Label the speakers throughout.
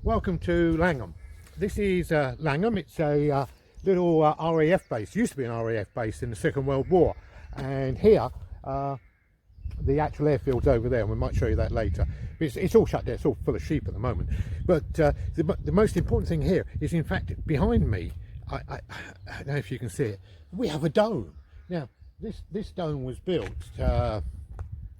Speaker 1: Welcome to Langham. This is Langham. It's a little RAF base. Used to be an RAF base in the Second World War. And here, the actual airfield's over there. We might show you that later. It's all shut down. It's all full of sheep at the moment. But the most important thing here is, in fact, behind me, I don't know if you can see it, we have a dome. Now, this dome was built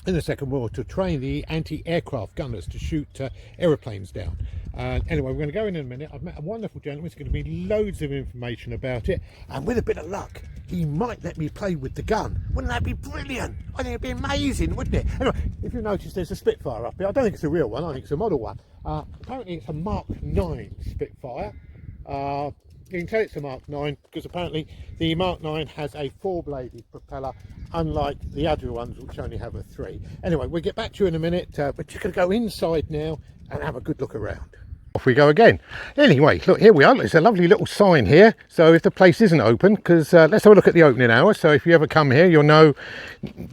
Speaker 1: in the Second War to train the anti-aircraft gunners to shoot aeroplanes down. Anyway, we're going to go in a minute. I've met a wonderful gentleman. There's going to be loads of information about it, and with a bit of luck, he might let me play with the gun. Wouldn't that be brilliant? I think it'd be amazing, wouldn't it? Anyway, if you notice, there's a Spitfire up here. I don't think it's a real one. I think it's a model one. Apparently, it's a Mark 9 Spitfire. You can tell it's a Mark 9 because apparently the Mark 9 has a 4-bladed propeller, unlike the other ones which only have a 3. Anyway, we'll get back to you in a minute, but you're going to go inside now and have a good look around. Off we go again. Anyway, look, here we are. There's a lovely little sign here. So if the place isn't open, because let's have a look at the opening hours. So if you ever come here, you'll know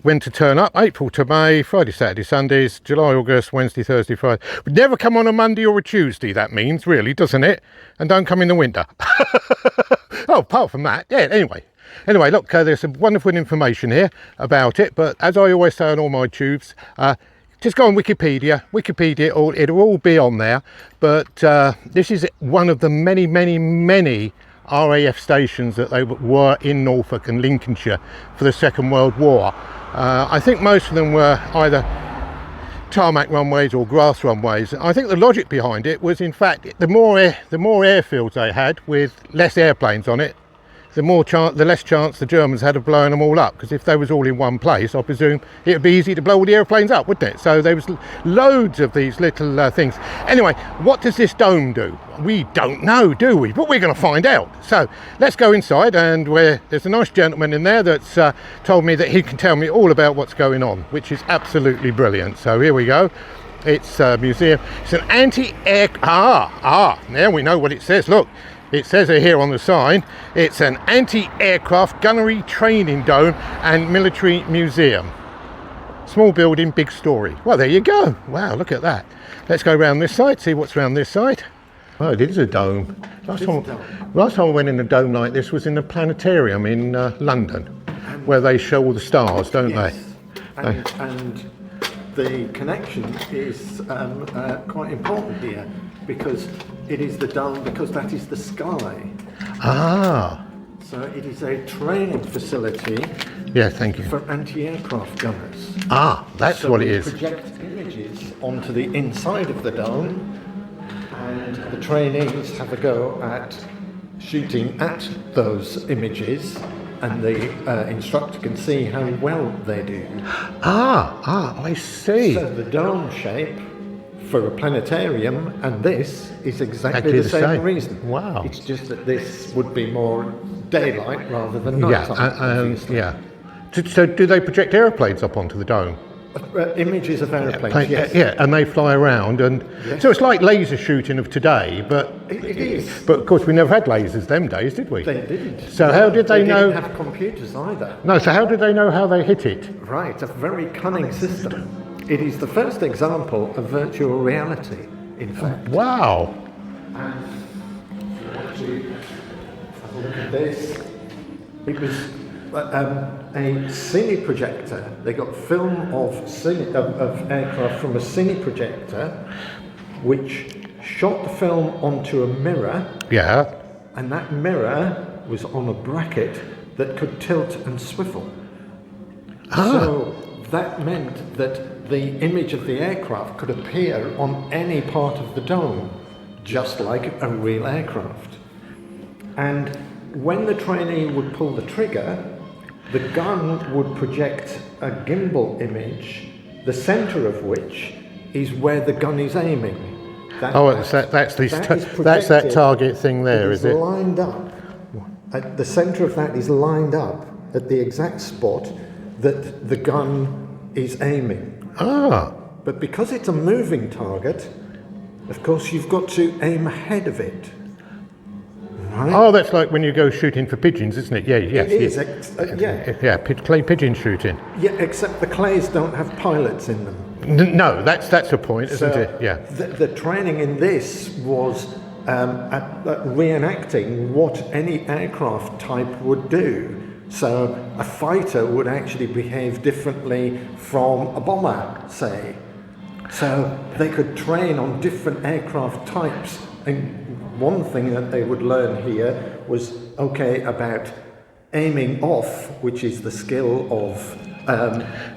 Speaker 1: when to turn up. April to May, Friday, Saturday, Sundays, July, August, Wednesday, Thursday, Friday. But never come on a Monday or a Tuesday, that means, really, doesn't it? And don't come in the winter. Oh, apart from that, yeah, anyway, look, there's some wonderful information here about it. But as I always say on all my tubes, just go on Wikipedia, it'll all be on there. But this is one of the many RAF stations that they were in Norfolk and Lincolnshire for the Second World War. I think most of them were either tarmac runways or grass runways. I think the logic behind it was, in fact, the more airfields they had with less airplanes on it, the less chance the Germans had of blowing them all up, because if they was all in one place, I presume it would be easy to blow all the airplanes up, wouldn't it? So there was loads of these little things. Anyway, what does this dome do? We don't know, do we? But we're going to find out. So let's go inside, and there's a nice gentleman in there that's told me that he can tell me all about what's going on, which is absolutely brilliant. So here we go. It's a museum. It's an anti-air... now we know what it says. Look. It says it here on the sign, it's an anti-aircraft gunnery training dome and military museum. Small building, big story. Well, there you go. Wow, look at that. Let's go around this side, see what's around this side. Oh, it is a dome. Last time I went in a dome like this was in the planetarium in London, where they show all the stars, don't they?
Speaker 2: And the connection is quite important here, because it is the dome, because that is the sky.
Speaker 1: Ah.
Speaker 2: So it is a training facility.
Speaker 1: Yeah, thank you.
Speaker 2: For anti-aircraft gunners.
Speaker 1: Ah, that's what it is.
Speaker 2: Project images onto the inside of the dome, and the trainees have a go at shooting at those images, and the instructor can see how well they do.
Speaker 1: I see.
Speaker 2: So the dome shape for a planetarium and this is exactly the same reason.
Speaker 1: Wow.
Speaker 2: It's just that this would be more daylight rather than nighttime.
Speaker 1: Yeah. So do they project airplanes up onto the dome?
Speaker 2: Images of airplanes, yes.
Speaker 1: Yeah, and they fly around, and
Speaker 2: yes.
Speaker 1: So it's like laser shooting of today, but
Speaker 2: it is.
Speaker 1: But of course we never had lasers them days, did we?
Speaker 2: They didn't.
Speaker 1: So how did they know?
Speaker 2: They didn't have computers either.
Speaker 1: No, so how did they know how they hit it?
Speaker 2: Right, a very cunning system. It is the first example of virtual reality, in fact.
Speaker 1: Wow.
Speaker 2: And if you want to have a look at this, it was a cine projector. They got film of aircraft from a cine projector, which shot the film onto a mirror.
Speaker 1: Yeah.
Speaker 2: And that mirror was on a bracket that could tilt and swivel. So that meant that the image of the aircraft could appear on any part of the dome, just like a real aircraft. And when the trainee would pull the trigger, the gun would project a gimbal image, the centre of which is where the gun is aiming.
Speaker 1: That's that target thing there, is it?
Speaker 2: Lined up. The centre of that is lined up at the exact spot that the gun is aiming. But because it's a moving target, of course you've got to aim ahead of it. Right?
Speaker 1: Oh, that's like when you go shooting for pigeons, isn't it? Yeah, yes.
Speaker 2: It is,
Speaker 1: yeah. Clay pigeon shooting.
Speaker 2: Yeah, except the clays don't have pilots in them.
Speaker 1: No, that's the point, isn't it? Yeah.
Speaker 2: The training in this was at reenacting what any aircraft type would do. So a fighter would actually behave differently from a bomber, say. So they could train on different aircraft types. And one thing that they would learn here was, okay, about aiming off, which is the skill of...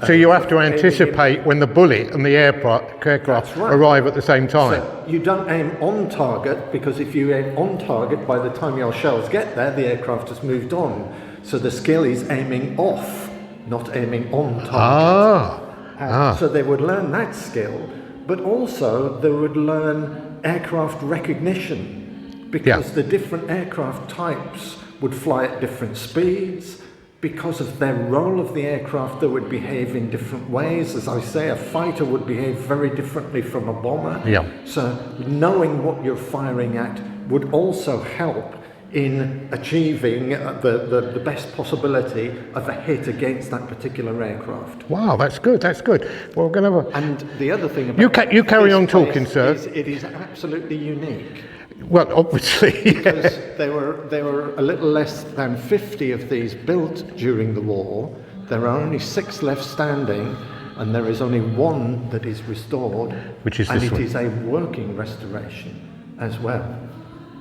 Speaker 1: so you have to anticipate when the bullet and the aircraft arrive at the same time.
Speaker 2: So you don't aim on target, because if you aim on target, by the time your shells get there, the aircraft has moved on. So the skill is aiming off, not aiming on target. So they would learn that skill, but also they would learn aircraft recognition, because the different aircraft types would fly at different speeds. Because of their role of the aircraft, they would behave in different ways. As I say, a fighter would behave very differently from a bomber.
Speaker 1: Yeah.
Speaker 2: So knowing what you're firing at would also help in achieving the best possibility of a hit against that particular aircraft.
Speaker 1: Wow, that's good. That's good. Well, we're going to have a...
Speaker 2: And the other thing about
Speaker 1: you carry on talking, sir.
Speaker 2: It is absolutely unique.
Speaker 1: Well, obviously,
Speaker 2: because there were a little less than 50 of these built during the war. There are only 6 left standing, and there is only 1 that is restored,
Speaker 1: which is
Speaker 2: and
Speaker 1: this one.
Speaker 2: It is a working restoration as well.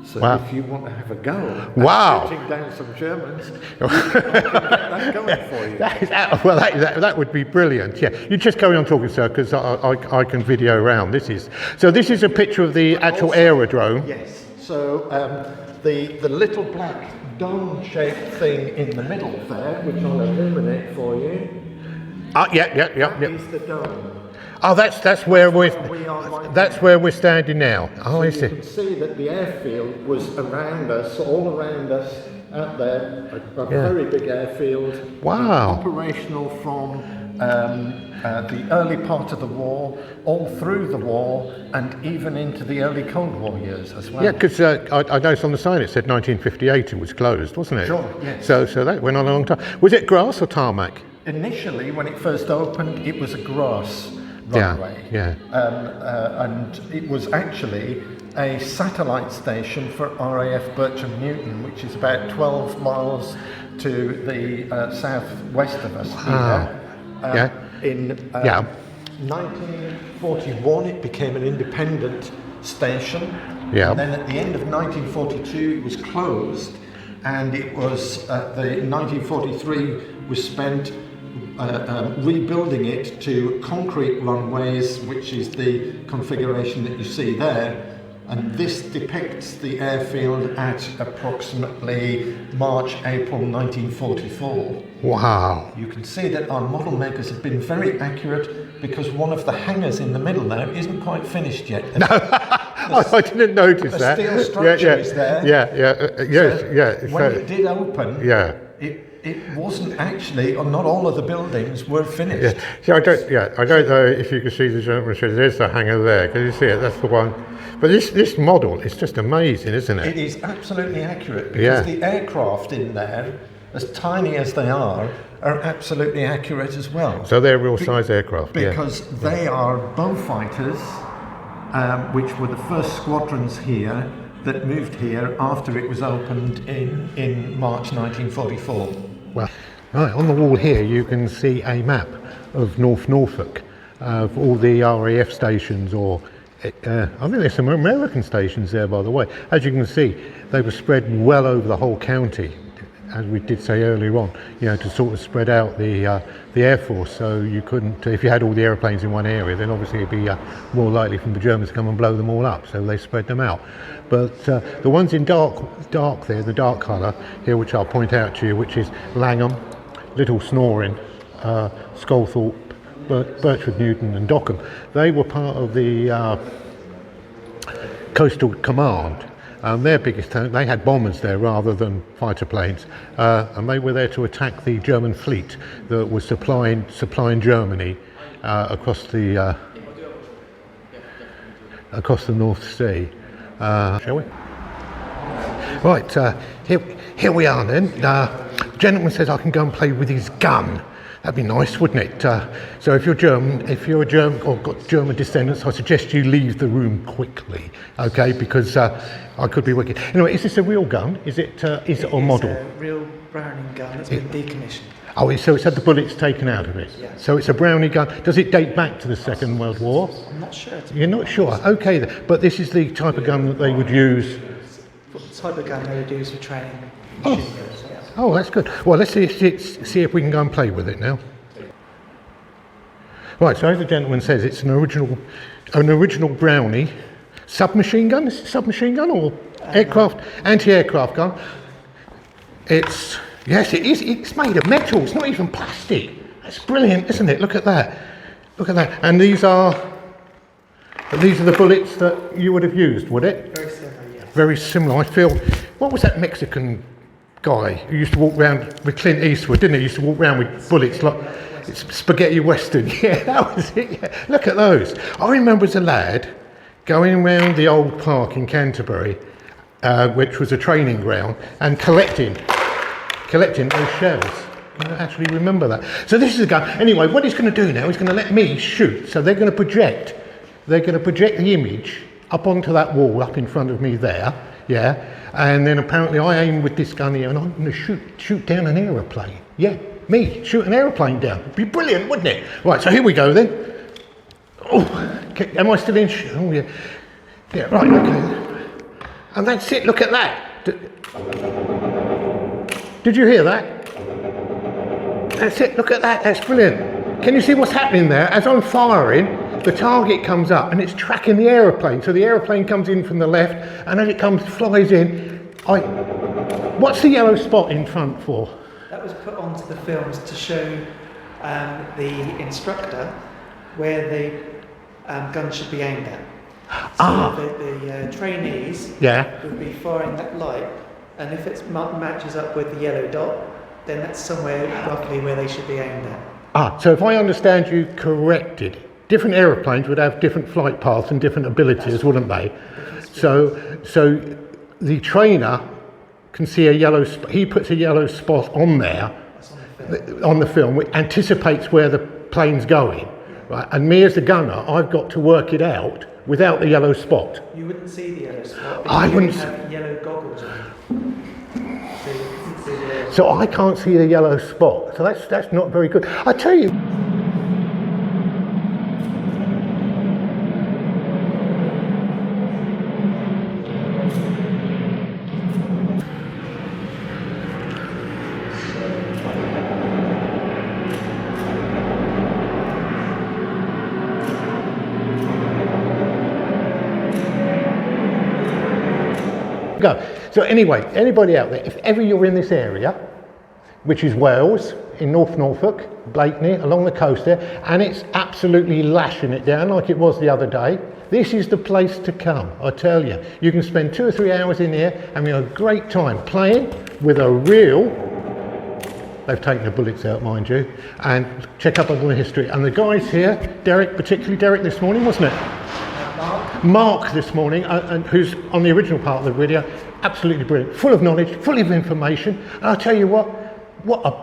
Speaker 2: So if you want to have a go at shooting down some Germans, I can get that going for you.
Speaker 1: That would be brilliant. Yeah, you just carry on talking, sir, because I can video around. This is a picture of the actual aerodrome.
Speaker 2: Yes. So the little black dome-shaped thing in the middle there, which I'll illuminate for you.
Speaker 1: Yeah.
Speaker 2: That is the dome.
Speaker 1: Oh, that's where we're standing now. Oh, I see.
Speaker 2: You can see that the airfield was around us, all around us, out there. A very big airfield.
Speaker 1: Wow.
Speaker 2: Operational from the early part of the war, all through the war, and even into the early Cold War years as well.
Speaker 1: Yeah, because I noticed on the sign it said 1958 it was closed, wasn't it?
Speaker 2: Sure. Yes.
Speaker 1: So that went on a long time. Was it grass or tarmac?
Speaker 2: Initially, when it first opened, it was a grass runway. And it was actually a satellite station for RAF Bircham Newton, which is about 12 miles to the southwest of us here. In 1941, it became an independent station. And then at the end of 1942, it was closed, and it was the 1943 was spent rebuilding it to concrete runways, which is the configuration that you see there. And this depicts the airfield at approximately March, April 1944.
Speaker 1: Wow.
Speaker 2: You can see that our model makers have been very accurate, because one of the hangars in the middle there isn't quite finished yet.
Speaker 1: No, I didn't notice that.
Speaker 2: The steel structure is there. When it did open, it wasn't actually, or not all of the buildings were finished.
Speaker 1: See, I don't know if you can see the gentleman. There's the hangar there. Can you see it? That's the one. But this model is just amazing, isn't it?
Speaker 2: It is absolutely accurate, because the aircraft in there, as tiny as they are absolutely accurate as well.
Speaker 1: So they're real size aircraft.
Speaker 2: Because they are Beaufighters, which were the first squadrons here that moved here after it was opened in March 1944.
Speaker 1: Well, right, on the wall here you can see a map of North Norfolk, of all the RAF stations, or I think there's some American stations there, by the way. As you can see, they were spread well over the whole county, as we did say earlier on, to sort of spread out the Air Force, so you couldn't, if you had all the airplanes in one area, then obviously it'd be more likely for the Germans to come and blow them all up, so they spread them out. But the ones in dark there, the dark colour here, which I'll point out to you, which is Langham, Little Snoring, Sculthorpe, Birchwood Newton and Dockham, they were part of the Coastal Command. Their biggest town, they had bombers there rather than fighter planes, and they were there to attack the German fleet that was supplying Germany across the North Sea. Shall we? Right, here we are then. The gentleman says I can go and play with his gun. That'd be nice, wouldn't it? So if you're German or got German descendants, I suggest you leave the room quickly, okay? Because I could be wicked. Anyway, is this a real gun? Is it a model?
Speaker 3: It's a real Brownie gun that's been decommissioned.
Speaker 1: Oh, so it's had the bullets taken out of it?
Speaker 3: Yeah.
Speaker 1: So it's a Brownie gun. Does it date back to the Second World War?
Speaker 3: I'm not sure.
Speaker 1: You're not sure? Okay, but this is the type of gun that they would use.
Speaker 3: What type of gun they would use for training machine guns. Yeah.
Speaker 1: Oh, that's good. Well, let's see if we can go and play with it now. Right, so as the gentleman says, it's an original Brownie submachine gun. Is it submachine gun or aircraft, anti-aircraft gun? Yes, it is. It's made of metal. It's not even plastic. That's brilliant, isn't it? Look at that. Look at that. And these are the bullets that you would have used, would it?
Speaker 3: Very similar, yes.
Speaker 1: Very similar. I feel. What was that Mexican guy who used to walk around with Clint Eastwood, didn't he? He used to walk around with bullets like spaghetti western. Yeah, that was it. Yeah. Look at those. I remember as a lad going around the old park in Canterbury, which was a training ground, and collecting those shells. I actually remember that. So this is a gun. Anyway, what he's going to do now, he's going to let me shoot. So they're going to project the image up onto that wall up in front of me there. Yeah. And then apparently I aim with this gun here and I'm going to shoot down an aeroplane. Yeah, me, shoot an aeroplane down. It'd be brilliant, wouldn't it? Right, so here we go then. Oh, okay, am I still in? Oh, yeah. Yeah, right, okay. And that's it, look at that. Did you hear that? That's it, look at that, that's brilliant. Can you see what's happening there? As I'm firing, the target comes up and it's tracking the aeroplane. So the aeroplane comes in from the left and as it flies in, what's the yellow spot in front for?
Speaker 3: That was put onto the films to show the instructor where the gun should be aimed at. So the trainees would be firing that light, and if it matches up with the yellow dot, then that's somewhere roughly where they should be aimed at. So
Speaker 1: if I understand you corrected, different aeroplanes would have different flight paths and different abilities, wouldn't they? So the trainer can see a yellow spot. He puts a yellow spot on there, on the film, which anticipates where the plane's going. Right? And me as the gunner, I've got to work it out without the yellow spot.
Speaker 3: You wouldn't see the yellow spot.
Speaker 1: I wouldn't
Speaker 3: have yellow goggles on.
Speaker 1: So I can't see the yellow spot. So that's not very good. I tell you. Go. So anyway, anybody out there, if ever you're in this area, which is Wales, in North Norfolk, Blakeney, along the coast there, and it's absolutely lashing it down like it was the other day, this is the place to come, I tell you. You can spend 2 or 3 hours in here and have a great time playing with a real, they've taken the bullets out, mind you, and check up on the history. And the guys here, Derek, particularly Derek this morning, wasn't it? Mark this morning, and who's on the original part of the video, absolutely brilliant, full of knowledge, full of information. And I'll tell you what a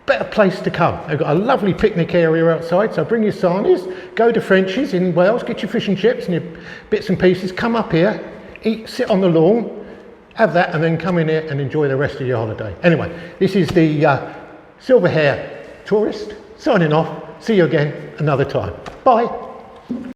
Speaker 1: better place to come. They've got a lovely picnic area outside, so bring your sarnies, go to French's in Wales, get your fish and chips and your bits and pieces, come up here, eat, sit on the lawn, have that, and then come in here and enjoy the rest of your holiday. Anyway, this is the Silver Hair Tourist signing off. See you again another time. Bye.